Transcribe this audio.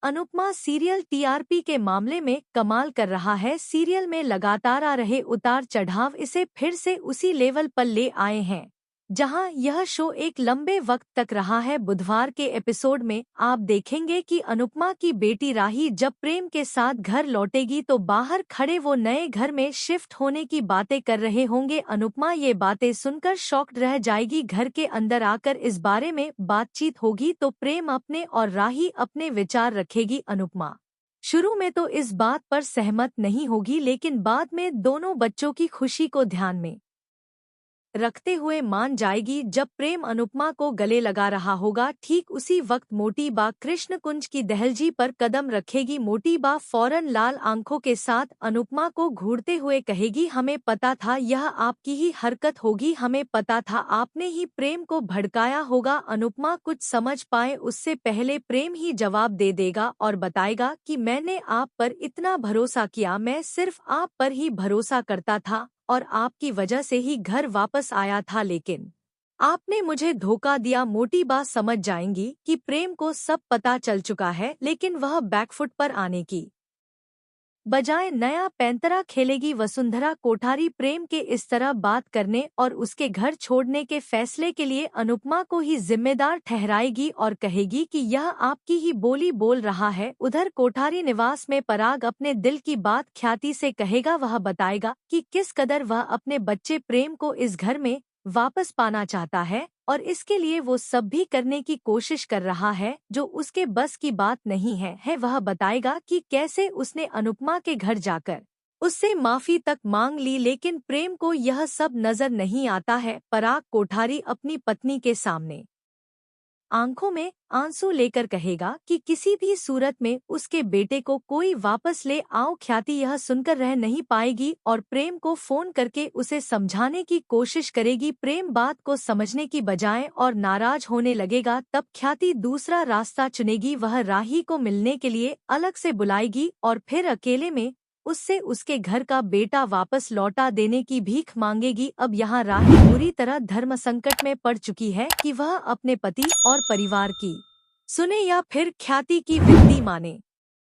Anupama serial TRP के मामले में कमाल कर रहा है। सीरियल में लगातार आ रहे उतार चढ़ाव इसे फिर से उसी लेवल पर ले आए हैं जहां यह शो एक लंबे वक्त तक रहा है। बुधवार के एपिसोड में आप देखेंगे कि अनुपमा की बेटी राही जब प्रेम के साथ घर लौटेगी तो बाहर खड़े वो नए घर में शिफ्ट होने की बातें कर रहे होंगे। अनुपमा ये बातें सुनकर शॉक्ड रह जाएगी। घर के अंदर आकर इस बारे में बातचीत होगी तो प्रेम अपने और राही अपने विचार रखेगी। अनुपमा शुरू में तो इस बात पर सहमत नहीं होगी, लेकिन बाद में दोनों बच्चों की खुशी को ध्यान में रखते हुए मान जाएगी। जब प्रेम अनुपमा को गले लगा रहा होगा, ठीक उसी वक्त मोटी बा कृष्ण कुंज की दहलजी पर कदम रखेगी। मोटी बा फौरन लाल आंखों के साथ अनुपमा को घूरते हुए कहेगी, हमें पता था यह आपकी ही हरकत होगी, हमें पता था आपने ही प्रेम को भड़काया होगा। अनुपमा कुछ समझ पाए उससे पहले प्रेम ही जवाब दे देगा और बताएगा कि मैंने आप पर इतना भरोसा किया, मैं सिर्फ आप पर ही भरोसा करता था और आपकी वजह से ही घर वापस आया था, लेकिन आपने मुझे धोखा दिया। मोटी बा समझ जाएंगी कि प्रेम को सब पता चल चुका है, लेकिन वह बैकफुट पर आने की बजाय नया पैंतरा खेलेगी। वसुंधरा कोठारी प्रेम के इस तरह बात करने और उसके घर छोड़ने के फैसले के लिए अनुपमा को ही जिम्मेदार ठहराएगी और कहेगी कि यह आपकी ही बोली बोल रहा है। उधर कोठारी निवास में पराग अपने दिल की बात ख्याति से कहेगा। वह बताएगा कि किस कदर वह अपने बच्चे प्रेम को इस घर में वापस पाना चाहता है और इसके लिए वो सब भी करने की कोशिश कर रहा है जो उसके बस की बात नहीं है। वह बताएगा कि कैसे उसने अनुपमा के घर जाकर उससे माफी तक मांग ली, लेकिन प्रेम को यह सब नजर नहीं आता है। पराग कोठारी अपनी पत्नी के सामने आंखों में आंसू लेकर कहेगा कि किसी भी सूरत में उसके बेटे को कोई वापस ले आओ। ख्याति यह सुनकर रह नहीं पाएगी और प्रेम को फोन करके उसे समझाने की कोशिश करेगी। प्रेम बात को समझने की बजाय और नाराज होने लगेगा। तब ख्याति दूसरा रास्ता चुनेगी। वह राही को मिलने के लिए अलग से बुलाएगी और फिर अकेले में उससे उसके घर का बेटा वापस लौटा देने की भीख मांगेगी। अब यहाँ राही बुरी तरह धर्म संकट में पड़ चुकी है कि वह अपने पति और परिवार की सुने या फिर ख्याति की विनती माने।